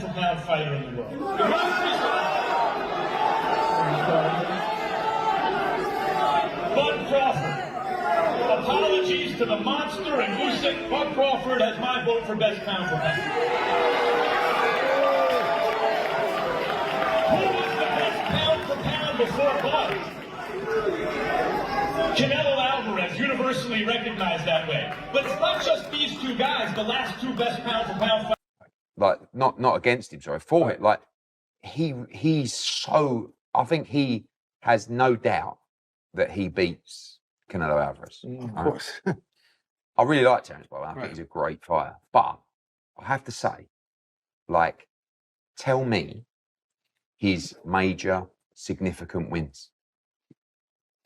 pound-for-pound fighter in the world. Bud Crawford. Apologies to the monster and Usyk. Bud Crawford has my vote for best pound-for-pound. Who was the best pound-for-pound before Bud? Canelo Alvarez, universally recognized that way. But it's not just these two guys, the last two best pound-for-pound fighters. Like, not against him, sorry, for him. Like, he's so, I think he has no doubt that he beats Canelo Alvarez. Of course. I really like Terence, by the way. I think he's a great fighter. But I have to say, like, tell me his major significant wins.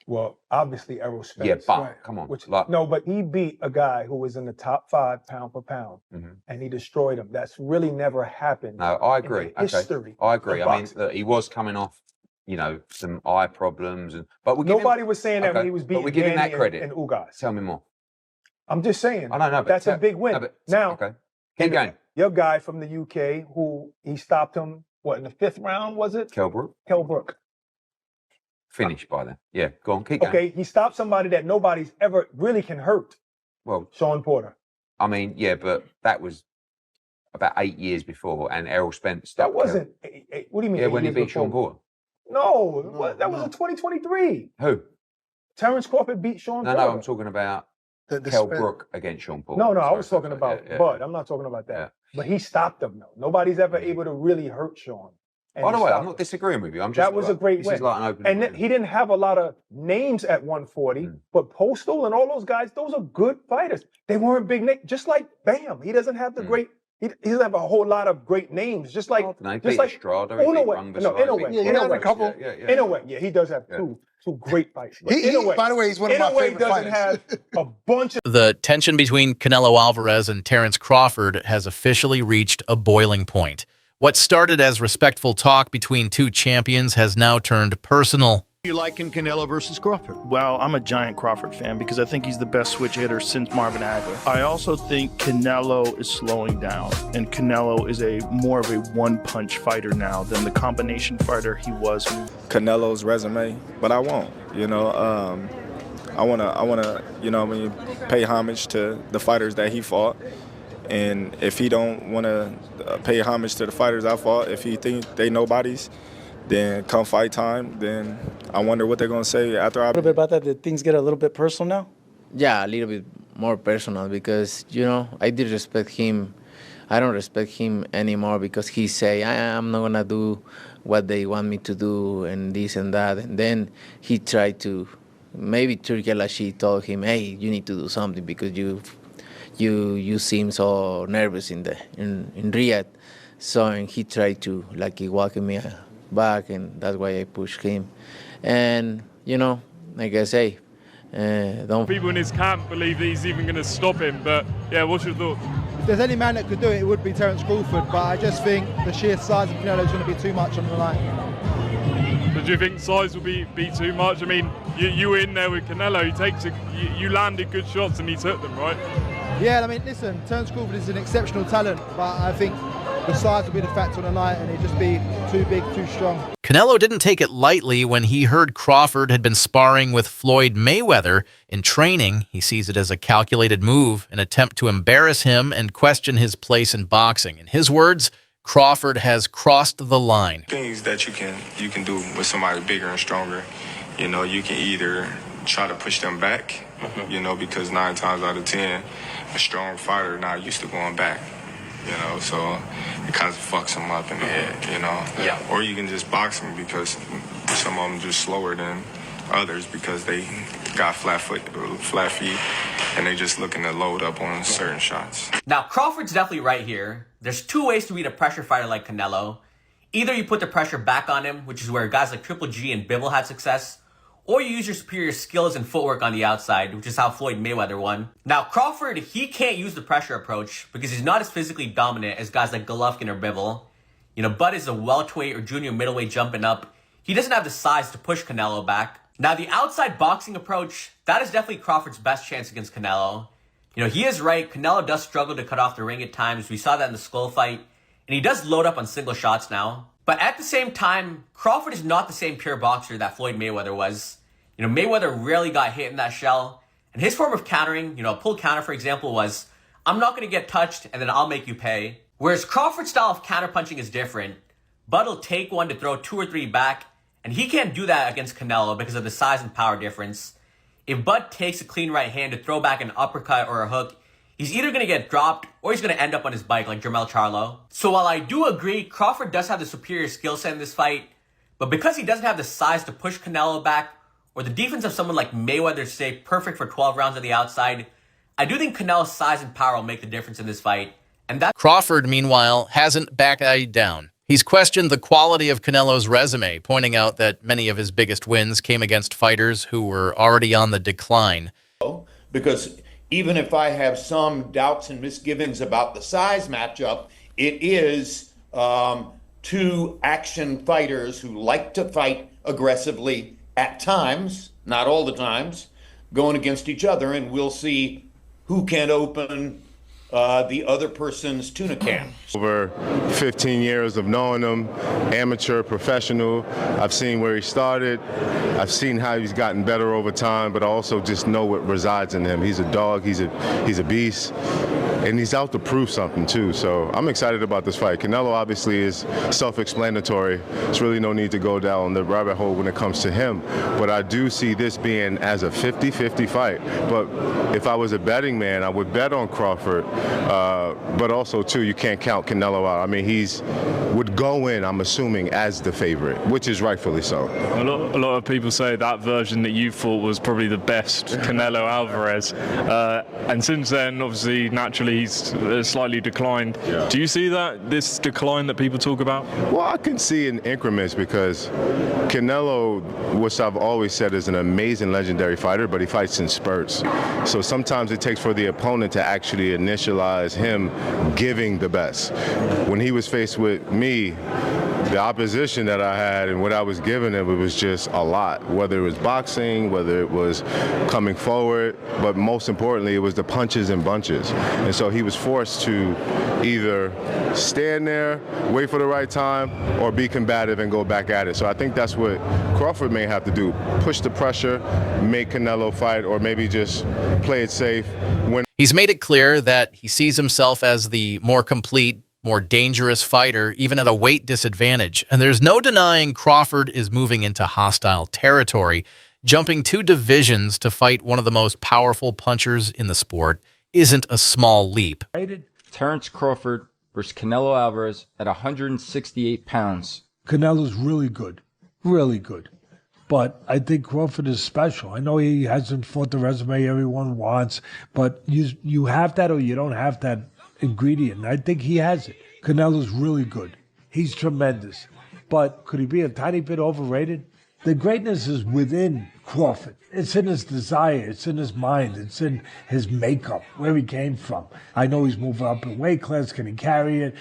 Well, obviously Errol Spence. Yeah, but come on. No, but he beat a guy who was in the top 5 pound for pound, and he destroyed him. That's really never happened. No, I agree. In the history. I agree. Of I mean, boxing. look, he was coming off, you know, some eye problems, but Nobody was saying that when he was beating we're giving Danny that credit. and Ugas. Tell me more. I'm just saying. I don't know, but that's a big win. No, but, now, okay. Keep going. Your guy from the UK who he stopped him, what, in the 5th round, was it? Kell Brook. Kell Brook. Finished by then. Yeah, go on, keep going. Okay, he stopped somebody that nobody's ever really can hurt. Well, Sean Porter. I mean, yeah, but that was about 8 years before, and Errol Spence stopped. That wasn't. What do you mean? Yeah, 8 when he years beat before? Sean Porter. No, that was in 2023. Who? Terence Crawford beat Sean Porter. No, I'm talking about Kell Brook against Sean Porter. No, I Sorry, was talking about yeah. Bud. I'm not talking about that. But he stopped him, though. Nobody's ever able to really hurt Sean. By the way, I'm not disagreeing with you. I'm just that was a great win. Is like an open and he didn't have a lot of names at 140, but Postal and all those guys, those are good fighters. They weren't big names. Just like Bam, he doesn't have the great. He doesn't have a whole lot of great names. Just like Strada. In a way, yeah, he does have two great fights. But in a way, by the way, he's one of my favorite doesn't fighters. have a bunch of. The tension between Canelo Alvarez and Terence Crawford has officially reached a boiling point. What started as respectful talk between two champions has now turned personal. You liking Canelo versus Crawford? Well, I'm a giant Crawford fan because I think he's the best switch hitter since Marvin Hagler. I also think Canelo is slowing down, and Canelo is more of a one-punch fighter now than the combination fighter he was. Canelo's resume, but I won't. You know, I wanna, you know, pay homage to the fighters that he fought. And if he don't want to pay homage to the fighters I fought, if he think they nobodies, then come fight time, then I wonder what they're going to say after I... A little bit about that, did things get a little bit personal now? Yeah, a little bit more personal because, you know, I did respect him. I don't respect him anymore because he say, I'm not going to do what they want me to do and this and that. And then he tried to, maybe Turki Al-Ashi told him, hey, you need to do something because you seem so nervous in Riyadh. So and he tried to he walking me back, and that's why I pushed him. And you know, like I say, don't. People in his camp believe that he's even going to stop him. But yeah, what's your thoughts? If there's any man that could do it, it would be Terence Crawford. But I just think the sheer size of Canelo is going to be too much on the line. So do you think size will be too much? I mean, you were in there with Canelo. You landed good shots and he took them, right? Yeah, I mean, listen, Terence Crawford is an exceptional talent, but I think the size will be the factor on the night, and he'd just be too big, too strong. Canelo didn't take it lightly when he heard Crawford had been sparring with Floyd Mayweather in training. He sees it as a calculated move, an attempt to embarrass him and question his place in boxing. In his words, Crawford has crossed the line. Things that you can do with somebody bigger and stronger, you know, you can either try to push them back, you know, because 9 times out of 10, a strong fighter not used to going back, you know, so it kind of fucks them up in the head, you know. Yeah. Or you can just box them because some of them just slower than others because they got flat feet, and they just looking to load up on certain shots. Now, Crawford's definitely right here. There's 2 ways to beat a pressure fighter like Canelo. Either you put the pressure back on him, which is where guys like Triple G and Bivol had success, or you use your superior skills and footwork on the outside, which is how Floyd Mayweather won. Now, Crawford, he can't use the pressure approach because he's not as physically dominant as guys like Golovkin or Bivol. You know, Bud is a welterweight or junior middleweight jumping up. He doesn't have the size to push Canelo back. Now, the outside boxing approach, that is definitely Crawford's best chance against Canelo. You know, he is right. Canelo does struggle to cut off the ring at times. We saw that in the Skull fight. and he does load up on single shots now. But at the same time, Crawford is not the same pure boxer that Floyd Mayweather was. You know, Mayweather rarely got hit in that shell, and his form of countering, you know, a pull counter, for example, was, I'm not going to get touched, and then I'll make you pay. Whereas Crawford's style of counterpunching is different. Bud will take one to throw 2 or 3 back, and he can't do that against Canelo because of the size and power difference. If Bud takes a clean right hand to throw back an uppercut or a hook, he's either going to get dropped or he's going to end up on his bike like Jermell Charlo. So while I do agree Crawford does have the superior skill set in this fight, but because he doesn't have the size to push Canelo back or the defense of someone like Mayweather to stay perfect for 12 rounds on the outside, I do think Canelo's size and power will make the difference in this fight. And that Crawford, meanwhile, hasn't backed down. He's questioned the quality of Canelo's resume, pointing out that many of his biggest wins came against fighters who were already on the decline. Because even if I have some doubts and misgivings about the size matchup, it is 2 action fighters who like to fight aggressively at times, not all the times, going against each other, and we'll see who can open the other person's tuna can. Over 15 years of knowing him, amateur, professional, I've seen where he started. I've seen how he's gotten better over time, but I also just know what resides in him. He's a dog, he's a beast, and he's out to prove something too. So I'm excited about this fight. Canelo obviously is self-explanatory. There's really no need to go down the rabbit hole when it comes to him. But I do see this being as a 50-50 fight. But if I was a betting man, I would bet on Crawford. But also, too, you can't count Canelo out. I mean, would go in, I'm assuming, as the favorite, which is rightfully so. A lot of people say that version that you fought was probably the best, Canelo Alvarez. And since then, obviously, naturally, he's slightly declined. Yeah. Do you see this decline that people talk about? Well, I can see in increments because Canelo, which I've always said is an amazing, legendary fighter, but he fights in spurts. So sometimes it takes for the opponent to actually initialize him giving the best. When he was faced with me, the opposition that I had and what I was giving him, it was just a lot, whether it was boxing, whether it was coming forward, but most importantly, it was the punches and bunches. And so he was forced to either stand there, wait for the right time, or be combative and go back at it. So I think that's what Crawford may have to do, push the pressure, make Canelo fight, or maybe just play it safe. He's made it clear that he sees himself as the more complete, more dangerous fighter, even at a weight disadvantage. And there's no denying Crawford is moving into hostile territory. Jumping 2 divisions to fight one of the most powerful punchers in the sport isn't a small leap. Terrence Crawford versus Canelo Alvarez at 168 pounds. Canelo's really good. Really good. But I think Crawford is special. I know he hasn't fought the resume everyone wants, but you have that or you don't have that ingredient. I think he has it. Canelo's really good. He's tremendous. But could he be a tiny bit overrated? The greatness is within Crawford. It's in his desire. It's in his mind. It's in his makeup, where he came from. I know he's moving up in weight class. Can he carry it?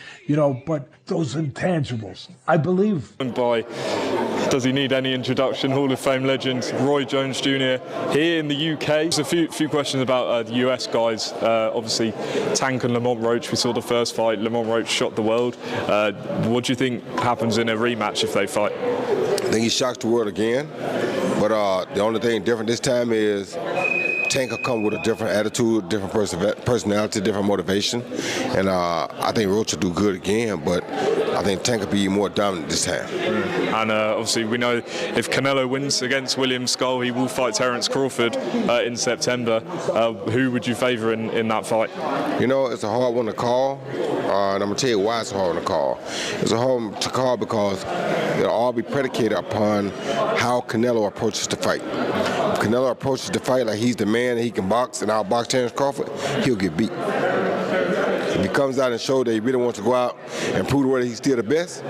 But those intangibles, I believe. Does he need any introduction? Hall of Fame legend Roy Jones Jr. here in the UK. There's a few questions about the US guys. Obviously, Tank and Lamont Roach, we saw the first fight. Lamont Roach shot the world. What do you think happens in a rematch if they fight? I think he shocks the world again. But the only thing different this time is Tank will come with a different attitude, different personality, different motivation. And I think Roach will do good again, but I think Tank will be more dominant this time. And obviously we know if Canelo wins against William Skull, he will fight Terrence Crawford in September. Who would you favour in that fight? It's a hard one to call, and I'm going to tell you why it's a hard one to call. It's a hard one to call because it'll all be predicated upon how Canelo approaches the fight. If Canelo approaches the fight like he's the man and he can box and outbox Terrence Crawford, he'll get beat. If he comes out and shows that he really wants to go out and prove the world that he's still the best,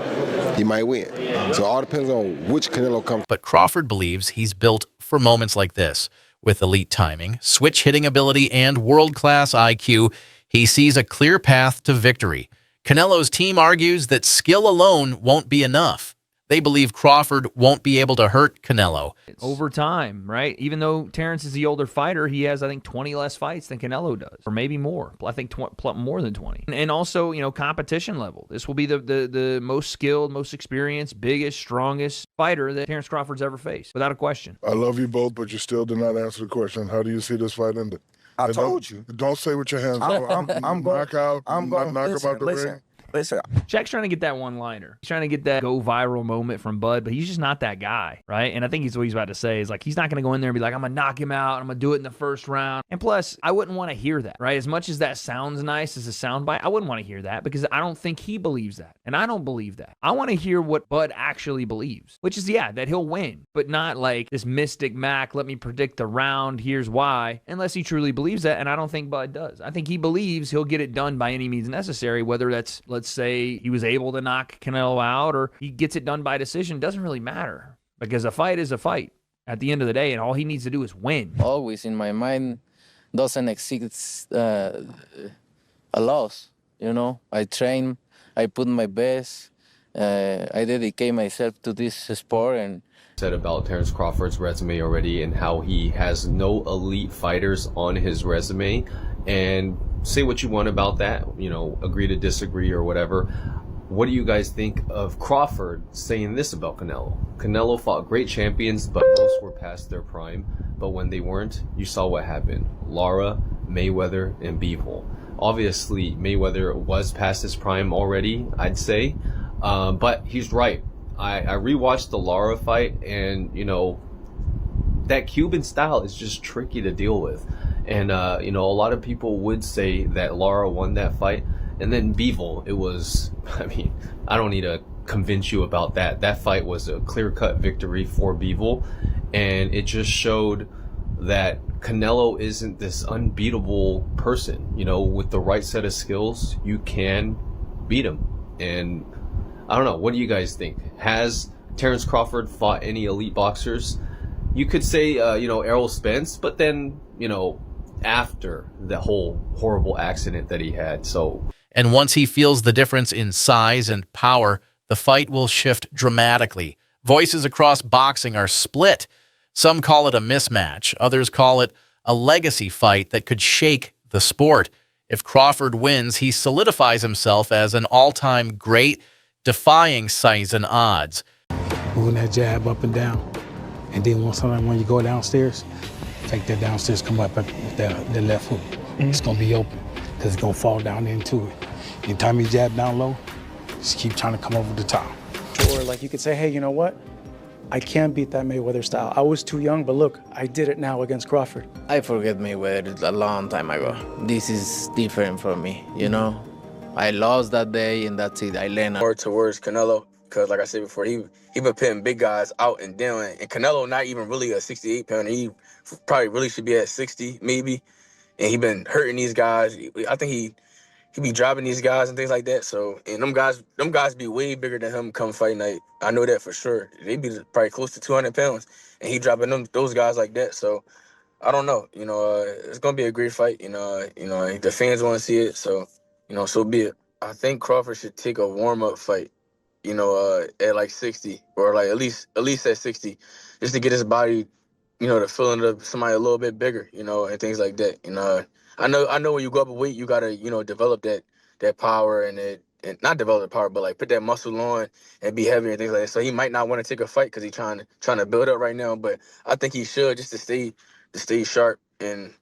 he might win. So it all depends on which Canelo comes. But Crawford believes he's built for moments like this. With elite timing, switch hitting ability, and world-class IQ, he sees a clear path to victory. Canelo's team argues that skill alone won't be enough. They believe Crawford won't be able to hurt Canelo. Over time, right? Even though Terrence is the older fighter, he has, I think, 20 less fights than Canelo does, or maybe more. I think more than 20. And also, you know, competition level. This will be the most skilled, most experienced, biggest, strongest fighter that Terrence Crawford's ever faced, without a question. I love you both, but you still did not answer the question. How do you see this fight ending? I told you. Don't say with your hands. I'm going. I'm going. Knock him out the ring. Listen. Shaq's trying to get that one-liner. He's trying to get that go viral moment from Bud, but he's just not that guy, right? And I think what he's about to say is like he's not going to go in there and be like, I'm going to knock him out. I'm going to do it in the first round. And plus, I wouldn't want to hear that, right? As much as that sounds nice as a soundbite, I wouldn't want to hear that because I don't think he believes that. And I don't believe that. I want to hear what Bud actually believes, which is, yeah, that he'll win, but not like this mystic Mac, let me predict the round, here's why, unless he truly believes that. And I don't think Bud does. I think he believes he'll get it done by any means necessary, whether that's, let's say, he was able to knock Canelo out or he gets it done by decision. Doesn't really matter because a fight is a fight at the end of the day, and all he needs to do is win. Always in my mind doesn't exist a loss. You know, I train, I put my best, I dedicate myself to this sport. And said about Terrence Crawford's resume already and how he has no elite fighters on his resume, and say what you want about that, you know, agree to disagree or whatever. What do you guys think of Crawford saying this about Canelo? Canelo fought great champions, but most were past their prime. But when they weren't, you saw what happened. Lara, Mayweather, and Bivol. Obviously, Mayweather was past his prime already, I'd say. But he's right. I rewatched the Lara fight, and, you know, that Cuban style is just tricky to deal with. And, you know, a lot of people would say that Lara won that fight. And then Bivol, it was, I mean, I don't need to convince you about that. That fight was a clear-cut victory for Bivol. And it just showed that Canelo isn't this unbeatable person. You know, with the right set of skills, you can beat him. And I don't know, what do you guys think? Has Terrence Crawford fought any elite boxers? You could say, you know, Errol Spence, but then, you know, after the whole horrible accident that he had. And once he feels the difference in size and power, the fight will shift dramatically. Voices across boxing are split. Some call it a mismatch. Others call it a legacy fight that could shake the sport. If Crawford wins, he solidifies himself as an all-time great, defying size and odds. Moving that jab up and down. And then when you go downstairs, take that downstairs, come up with the left hook. It's going to be open because it's going to fall down into it. Anytime you jab down low, just keep trying to come over the top. Or like you could say, hey, you know what? I can't beat that Mayweather style. I was too young, but look, I did it now against Crawford. I forget Mayweather a long time ago. This is different for me, you know? I lost that day, and that's it. I learned. More towards Canelo, because like I said before, he been putting big guys out and down. And Canelo not even really a 68-pounder. He probably really should be at 60, maybe. And he been hurting these guys. I think he be dropping these guys and things like that. So, and them guys be way bigger than him come fight night. I know that for sure. They be probably close to 200 pounds, and he dropping those guys like that. So, I don't know. You know, it's gonna be a great fight. You know, the fans want to see it. So, you know, so be it. I think Crawford should take a warm-up fight. You know, at like 60 or like at least at 60, just to get his body, you know, to feeling of somebody a little bit bigger. You know, and things like that. You know. I know when you go up a weight, you gotta, you know, develop that power and not develop the power, but like put that muscle on and be heavier and things like that. So he might not want to take a fight because he's trying to build up right now. But I think he should, just to stay sharp and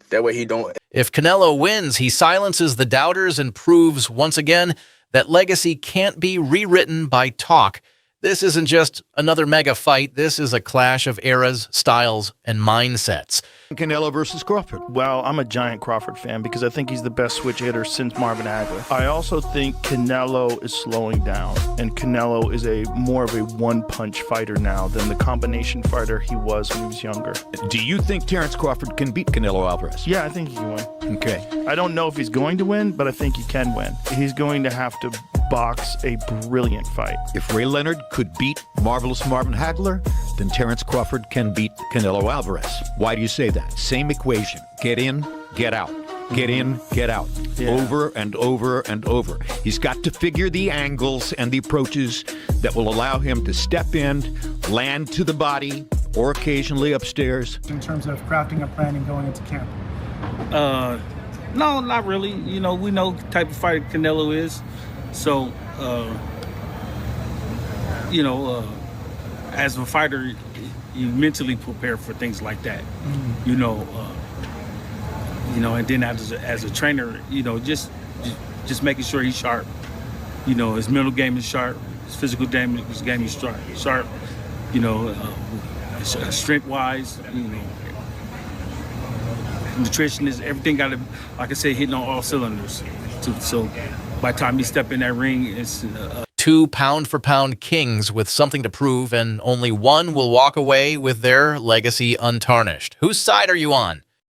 that way he don't. If Canelo wins, he silences the doubters and proves once again that legacy can't be rewritten by talk. This isn't just another mega fight. This is a clash of eras, styles, and mindsets. Canelo versus Crawford. Well, I'm a giant Crawford fan because I think he's the best switch hitter since Marvin Hagler. I also think Canelo is slowing down, and Canelo is more of a one-punch fighter now than the combination fighter he was when he was younger. Do you think Terrence Crawford can beat Canelo Alvarez? Yeah, I think he can win. Okay. I don't know if he's going to win, but I think he can win. He's going to have to box a brilliant fight. If Ray Leonard could beat Marvelous Marvin Hagler, then Terrence Crawford can beat Canelo Alvarez. Why do you say that? Same equation. Get in, get out. Get in, get out. Over and over and over. He's got to figure the angles and the approaches that will allow him to step in, land to the body, or occasionally upstairs. In terms of crafting a plan and going into camp? No, not really. You know, we know the type of fighter Canelo is. So, as a fighter, you mentally prepare for things like that. You know, and then as a trainer, just making sure he's sharp. You know, his mental game is sharp. His physical game is sharp. Strength-wise, nutrition is everything. Got to, like I said, hitting on all cylinders. So by the time he step in that ring, it's two pound-for-pound kings with something to prove, and only one will walk away with their legacy untarnished. Whose side are you on?